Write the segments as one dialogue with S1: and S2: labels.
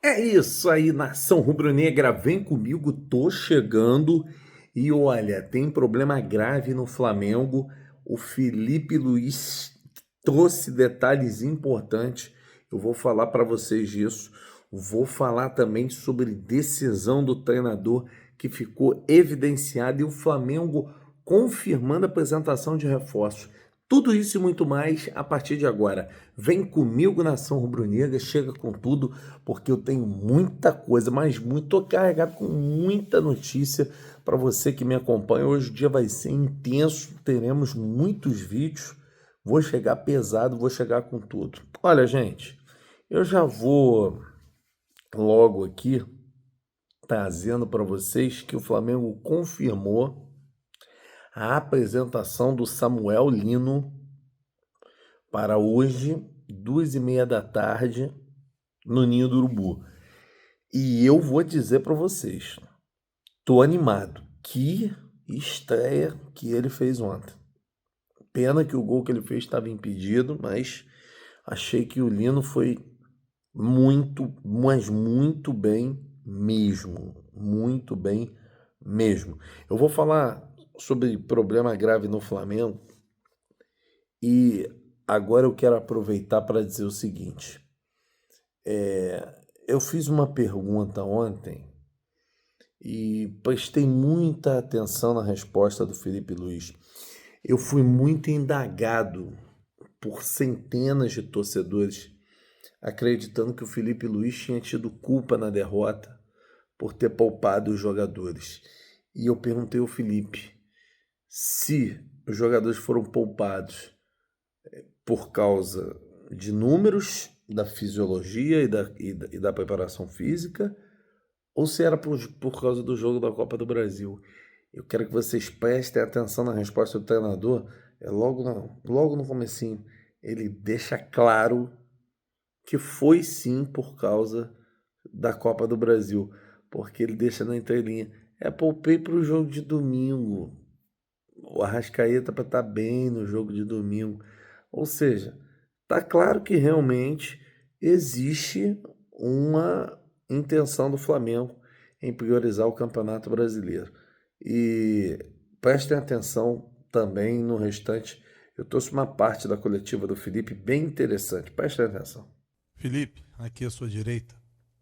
S1: É isso aí, nação rubro-negra, vem comigo, tô chegando. E olha, tem problema grave no Flamengo. O Felipe Luiz trouxe detalhes importantes. Eu vou falar para vocês disso. Vou falar também sobre decisão do treinador que ficou evidenciada e o Flamengo confirmando a apresentação de reforços. Tudo isso e muito mais a partir de agora. Vem comigo, nação rubro-negra, chega com tudo, porque eu tenho muita coisa, mas muito, tô carregado com muita notícia para você que me acompanha. Hoje o dia vai ser intenso, teremos muitos vídeos. Vou chegar pesado, vou chegar com tudo. Olha, gente, eu já vou logo aqui trazendo para vocês que o Flamengo confirmou a apresentação do Samuel Lino para hoje, 2h30 da tarde, no Ninho do Urubu. E eu vou dizer para vocês, tô animado. Que estreia que ele fez ontem. Pena que o gol que ele fez estava impedido, mas achei que o Lino foi muito, mas muito bem mesmo. Muito bem mesmo. Eu vou falar sobre problema grave no Flamengo e agora eu quero aproveitar para dizer o seguinte. Eu fiz uma pergunta ontem e prestei muita atenção na resposta do Felipe Luiz. Eu fui muito indagado por centenas de torcedores acreditando que o Felipe Luiz tinha tido culpa na derrota por ter poupado os jogadores. E eu perguntei ao Felipe se os jogadores foram poupados por causa de números, da fisiologia e da preparação física, ou se era por causa do jogo da Copa do Brasil. Eu quero que vocês prestem atenção na resposta do treinador. Logo no comecinho, ele deixa claro que foi sim por causa da Copa do Brasil, porque ele deixa na entrelinha. Poupei para o jogo de domingo. O Arrascaeta para estar bem no jogo de domingo. Ou seja, tá claro que realmente existe uma intenção do Flamengo em priorizar o Campeonato Brasileiro. E prestem atenção também no restante. Eu trouxe uma parte da coletiva do Felipe bem interessante. Prestem atenção.
S2: Felipe, aqui à sua direita,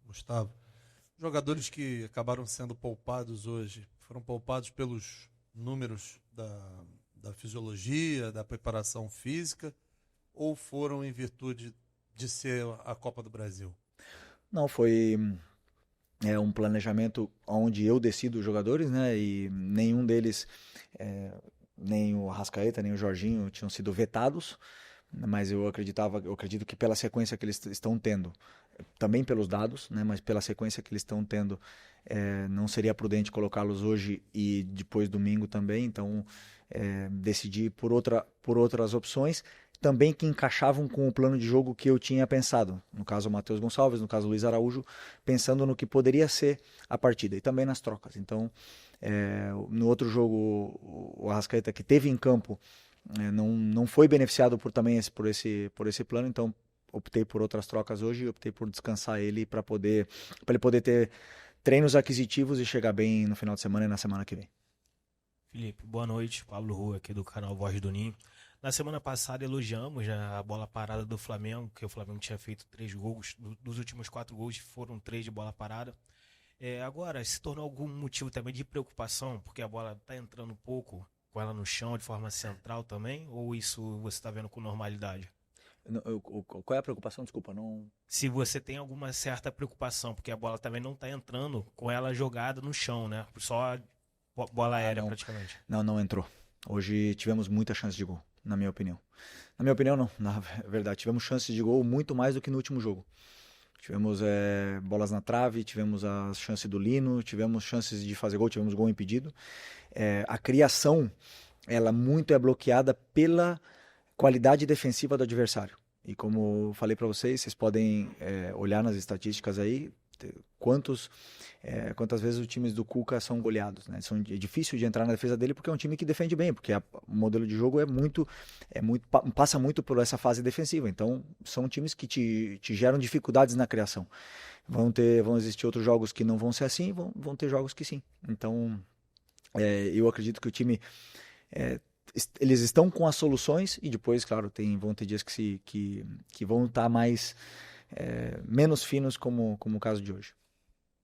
S2: Gustavo. Jogadores que acabaram sendo poupados hoje foram poupados pelos números da fisiologia, da preparação física, ou foram em virtude de ser a Copa do Brasil?
S3: Não, foi um planejamento onde eu decido os jogadores, né? E nenhum deles, é, nem o Arrascaeta, nem o Jorginho, tinham sido vetados. Mas eu acredito que pela sequência que eles estão tendo, também pelos dados, né? Mas pela sequência que eles estão tendo, não seria prudente colocá-los hoje e depois domingo também. Então, decidi por outras opções também que encaixavam com o plano de jogo que eu tinha pensado. No caso, o Matheus Gonçalves, no caso, o Luiz Araújo, pensando no que poderia ser a partida e também nas trocas. Então, no outro jogo, o Arrascaeta, que teve em campo, não foi beneficiado por esse plano, então optei por outras trocas hoje e optei por descansar ele para ele poder ter treinos aquisitivos e chegar bem no final de semana e na semana que vem.
S4: Felipe, boa noite. Pablo Rua aqui do canal Voz do Ninho. Na semana passada elogiamos, né, a bola parada do Flamengo, que o Flamengo tinha feito 3 gols. Dos últimos 4 gols foram 3 de bola parada. Agora, se tornou algum motivo também de preocupação, porque a bola está entrando um pouco com ela no chão de forma central também, ou isso você está vendo com normalidade?
S3: Qual é a preocupação? Desculpa, não.
S4: Se você tem alguma certa preocupação, porque a bola também não está entrando com ela jogada no chão, né? Só bola
S3: Ah,
S4: aérea
S3: não.
S4: praticamente.
S3: Não entrou. Hoje tivemos muita chance de gol, na minha opinião. Na minha opinião, não. Na verdade, tivemos chances de gol muito mais do que no último jogo. Tivemos bolas na trave, tivemos a chance do Lino, tivemos chances de fazer gol, tivemos gol impedido. A criação, ela muito é bloqueada pela qualidade defensiva do adversário. E como eu falei para vocês, vocês podem olhar nas estatísticas aí, quantas vezes os times do Cuca são goleados, né? É difícil de entrar na defesa dele porque é um time que defende bem, porque o modelo de jogo passa muito por essa fase defensiva. Então, são times que te geram dificuldades na criação. Vão existir outros jogos que não vão ser assim, vão ter jogos que sim. Então, eu acredito que o time... eles estão com as soluções e depois, claro, vão ter dias que vão estar menos finos, como o caso de hoje.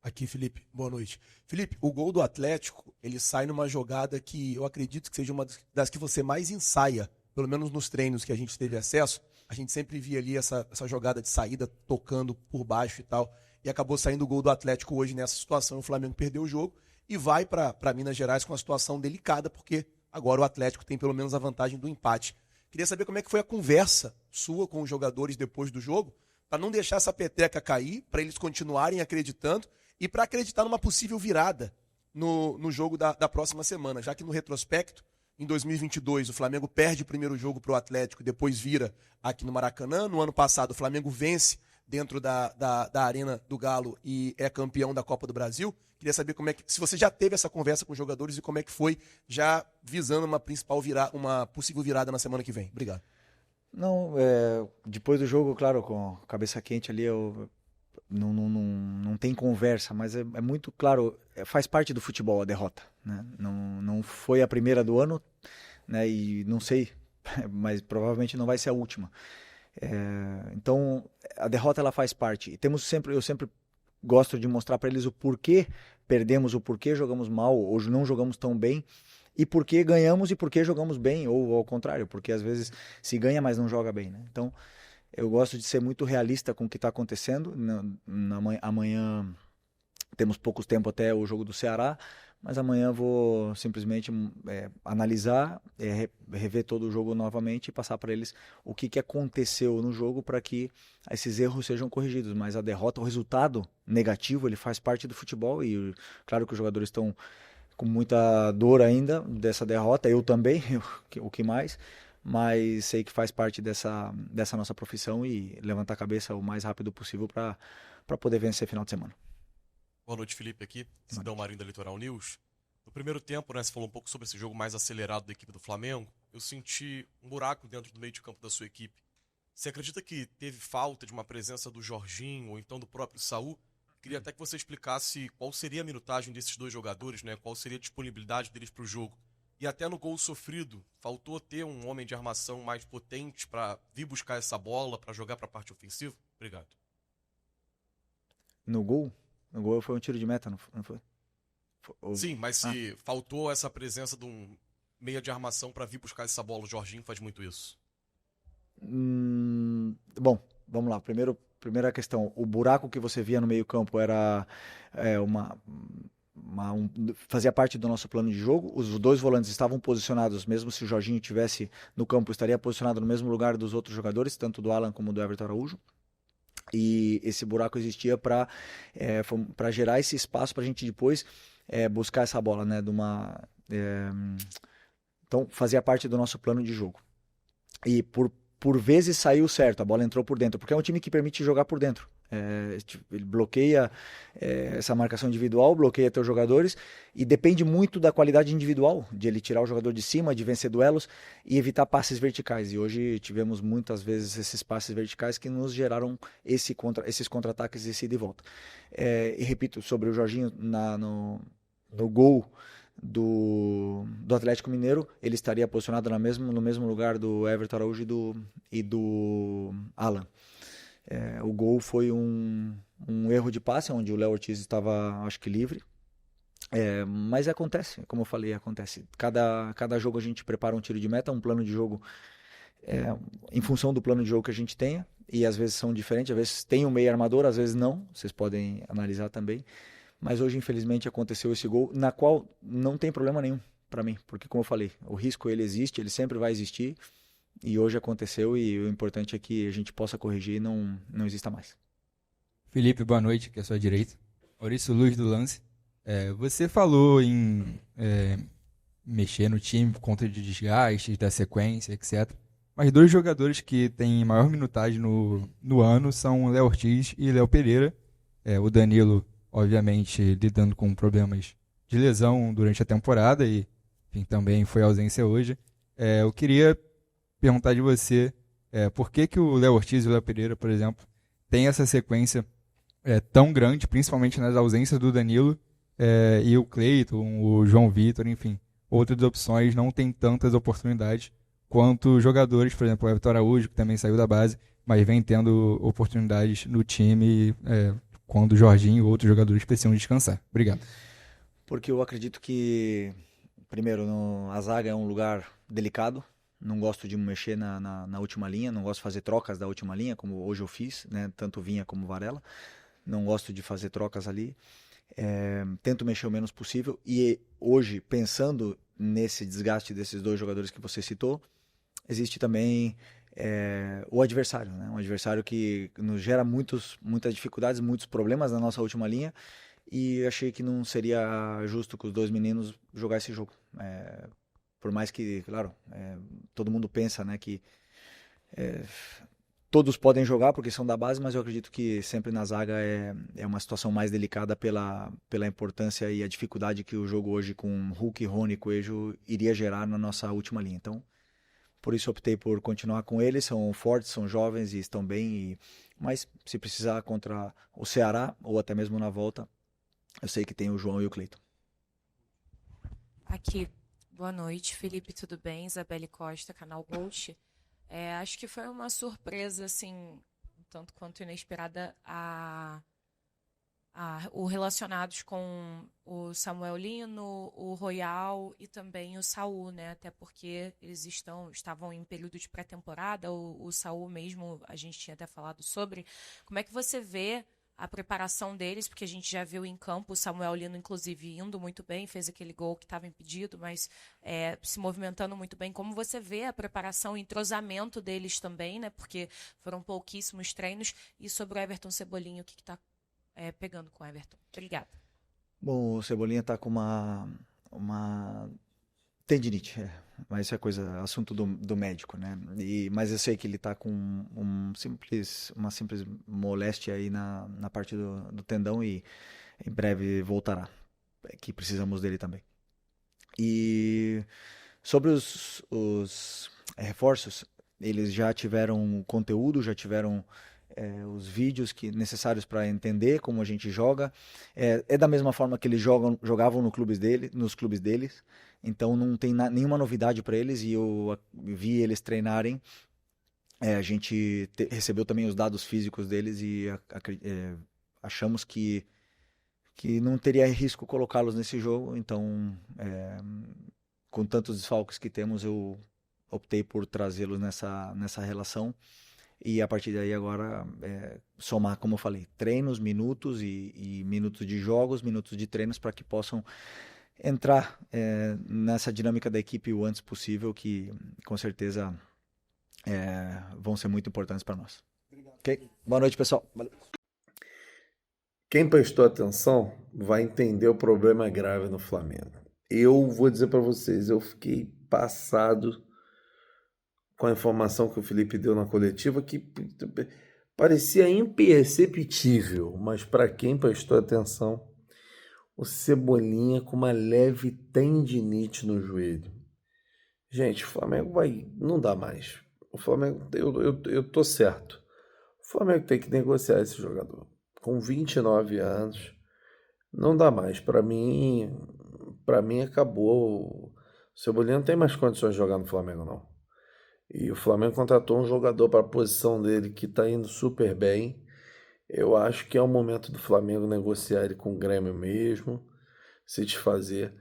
S5: Aqui, Felipe, boa noite. Felipe, o gol do Atlético, ele sai numa jogada que eu acredito que seja uma das que você mais ensaia, pelo menos nos treinos que a gente teve acesso. A gente sempre via ali essa jogada de saída, tocando por baixo e tal, e acabou saindo o gol do Atlético hoje nessa situação. O Flamengo perdeu o jogo e vai para Minas Gerais com uma situação delicada, porque agora o Atlético tem pelo menos a vantagem do empate. Queria saber como é que foi a conversa sua com os jogadores depois do jogo, para não deixar essa peteca cair, para eles continuarem acreditando e para acreditar numa possível virada no jogo da próxima semana, já que no retrospecto, em 2022, o Flamengo perde o primeiro jogo para o Atlético, depois vira aqui no Maracanã. No ano passado, o Flamengo vence dentro da Arena do Galo e é campeão da Copa do Brasil. Queria saber se você já teve essa conversa com os jogadores e como é que foi, já visando uma possível virada na semana que vem. Obrigado.
S3: Não, depois do jogo, claro, com a cabeça quente ali, não tem conversa, mas é muito claro, faz parte do futebol a derrota, né? Não foi a primeira do ano, né? E não sei, mas provavelmente não vai ser a última. Então, a derrota ela faz parte. E eu sempre gosto de mostrar para eles o porquê perdemos, o porquê jogamos mal, ou não jogamos tão bem, e porquê ganhamos e porquê jogamos bem, ou ao contrário, porque às vezes se ganha, mas não joga bem, né? Então, eu gosto de ser muito realista com o que está acontecendo. Amanhã temos pouco tempo até o jogo do Ceará, mas amanhã vou simplesmente analisar, rever todo o jogo novamente e passar para eles o que aconteceu no jogo para que esses erros sejam corrigidos. Mas a derrota, o resultado negativo, ele faz parte do futebol e claro que os jogadores estão com muita dor ainda dessa derrota, eu também, o que mais, mas sei que faz parte dessa nossa profissão e levantar a cabeça o mais rápido possível para poder vencer final de semana.
S6: Boa noite, Felipe, aqui, Sidão Marinho da Litoral News. No primeiro tempo, né, você falou um pouco sobre esse jogo mais acelerado da equipe do Flamengo. Eu senti um buraco dentro do meio de campo da sua equipe. Você acredita que teve falta de uma presença do Jorginho ou então do próprio Saul? Queria até que você explicasse qual seria a minutagem desses dois jogadores, né, qual seria a disponibilidade deles para o jogo. E até no gol sofrido, faltou ter um homem de armação mais potente para vir buscar essa bola, para jogar para a parte ofensiva? Obrigado.
S3: No gol foi um tiro de meta, não foi?
S6: Sim, mas se faltou essa presença de um meia de armação para vir buscar essa bola, o Jorginho faz muito isso.
S3: Bom, vamos lá. Primeira questão, o buraco que você via no meio campo era fazia parte do nosso plano de jogo. Os dois volantes estavam posicionados, mesmo se o Jorginho estivesse no campo, estaria posicionado no mesmo lugar dos outros jogadores, tanto do Alan como do Everton Araújo. E esse buraco existia para gerar esse espaço para a gente depois buscar essa bola, né? Então fazia parte do nosso plano de jogo. E por vezes saiu certo, a bola entrou por dentro, porque é um time que permite jogar por dentro. Ele bloqueia essa marcação individual, bloqueia teus jogadores e depende muito da qualidade individual, de ele tirar o jogador de cima, de vencer duelos e evitar passes verticais. E hoje tivemos muitas vezes esses passes verticais que nos geraram esses contra-ataques, esse ida e volta. E repito, sobre o Jorginho no gol do Atlético Mineiro, ele estaria posicionado no mesmo lugar do Everton Araújo e do Alan. O gol foi um erro de passe, onde o Léo Ortiz estava, acho que, livre. Mas acontece, como eu falei, acontece. Cada jogo a gente prepara um tiro de meta, um plano de jogo em função do plano de jogo que a gente tenha, e às vezes são diferentes, às vezes tem um meio armador, às vezes não, vocês podem analisar também. Mas hoje, infelizmente, aconteceu esse gol, na qual não tem problema nenhum para mim, porque, como eu falei, o risco ele existe, ele sempre vai existir. E hoje aconteceu e o importante é que a gente possa corrigir e não exista mais.
S7: Felipe, boa noite, aqui à sua direita. Maurício Luz do Lance. Você falou em mexer no time por conta de desgastes, da sequência, etc. Mas dois jogadores que têm maior minutagem no ano são Léo Ortiz e Léo Pereira. O Danilo obviamente lidando com problemas de lesão durante a temporada e, enfim, também foi ausência hoje. Eu queria perguntar de você por que o Léo Ortiz e o Léo Pereira, por exemplo, têm essa sequência tão grande, principalmente nas ausências do Danilo e o Cleiton, o João Vitor, enfim, outras opções não têm tantas oportunidades quanto jogadores, por exemplo, o Everton Araújo, que também saiu da base, mas vem tendo oportunidades no time quando o Jorginho e outros jogadores precisam descansar. Obrigado.
S3: Porque eu acredito que, primeiro, a zaga é um lugar delicado. Não gosto de mexer na última linha, não gosto de fazer trocas da última linha, como hoje eu fiz, né? Tanto Vinha como Varela. Não gosto de fazer trocas ali. Tento mexer o menos possível. E hoje, pensando nesse desgaste desses dois jogadores que você citou, existe também o adversário, né? Um adversário que nos gera muitas dificuldades, muitos problemas na nossa última linha. E achei que não seria justo com os dois meninos jogar esse jogo. Por mais que, claro, todo mundo pensa, né, que todos podem jogar porque são da base, mas eu acredito que sempre na zaga é uma situação mais delicada pela importância e a dificuldade que o jogo hoje com Hulk, Rony e Coelho iria gerar na nossa última linha. Então, por isso optei por continuar com eles. São fortes, são jovens e estão bem. Mas se precisar contra o Ceará ou até mesmo na volta, eu sei que tem o João e o Cleiton.
S8: Aqui. Boa noite, Felipe, tudo bem? Isabelle Costa, canal Ghost. Acho que foi uma surpresa, assim, um tanto quanto inesperada, o relacionados com o Samuel Lino, o Royal e também o Saul, né? Até porque eles estavam em período de pré-temporada, o Saul mesmo, a gente tinha até falado sobre. Como é que você vê a preparação deles, porque a gente já viu em campo o Samuel Lino, inclusive, indo muito bem, fez aquele gol que estava impedido, mas se movimentando muito bem. Como você vê a preparação e entrosamento deles também, né? Porque foram pouquíssimos treinos. E sobre o Everton Cebolinha, o que está pegando com o Everton? Obrigada.
S3: Bom, o Cebolinha está com uma tendinite, mas isso é assunto do médico, né? Mas eu sei que ele está com uma simples moléstia aí na parte do tendão e em breve voltará, que precisamos dele também. E sobre os reforços, eles já tiveram conteúdo, já tiveram os vídeos necessários para entender como a gente joga. É da mesma forma que eles jogavam nos clubes deles. Então não tem nenhuma novidade para eles e eu vi eles treinarem. A gente recebeu também os dados físicos deles e achamos que não teria risco colocá-los nesse jogo. Então, com tantos desfalques que temos, eu optei por trazê-los nessa relação. E a partir daí agora somar, como eu falei, treinos, minutos e minutos de jogos, minutos de treinos para que possam entrar nessa dinâmica da equipe o antes possível, que com certeza vão ser muito importantes para nós. Okay? Boa noite, pessoal. Valeu.
S1: Quem prestou atenção vai entender o problema grave no Flamengo. Eu vou dizer para vocês, eu fiquei passado com a informação que o Felipe deu na coletiva, que parecia imperceptível, mas para quem prestou atenção, o Cebolinha com uma leve tendinite no joelho. Gente, o Flamengo não dá mais. O Flamengo, eu tô certo. O Flamengo tem que negociar esse jogador. Com 29 anos, não dá mais. Para mim acabou. O Cebolinha não tem mais condições de jogar no Flamengo, não. E o Flamengo contratou um jogador para a posição dele que está indo super bem. Eu acho que é o momento do Flamengo negociar ele com o Grêmio mesmo, se desfazer.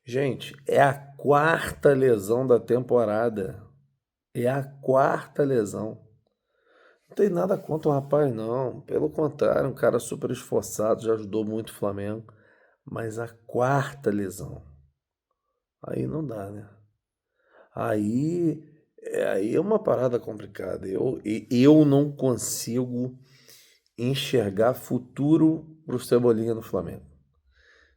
S1: Gente, é a 4ª lesão da temporada. É a 4ª lesão. Não tem nada contra o rapaz, não. Pelo contrário, um cara super esforçado, já ajudou muito o Flamengo. Mas a 4ª lesão. Aí não dá, né? Aí é uma parada complicada. Eu não consigo enxergar futuro pro Cebolinha no Flamengo.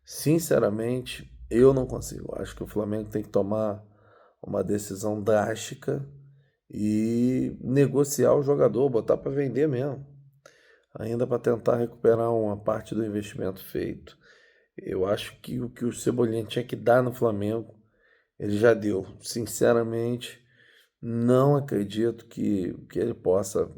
S1: Sinceramente, eu não consigo. Acho que o Flamengo tem que tomar uma decisão drástica e negociar o jogador, botar para vender mesmo. ainda para tentar recuperar uma parte do investimento feito. Eu acho que o que o Cebolinha tinha que dar no Flamengo, ele já deu. Sinceramente, não acredito que ele possa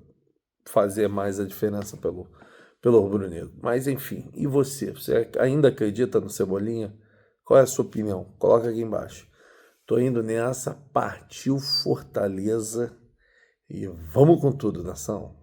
S1: fazer mais a diferença pelo rubro-negro. Mas enfim, e você? Você ainda acredita no Cebolinha? Qual é a sua opinião? Coloca aqui embaixo. Tô indo nessa, partiu Fortaleza e vamos com tudo, nação.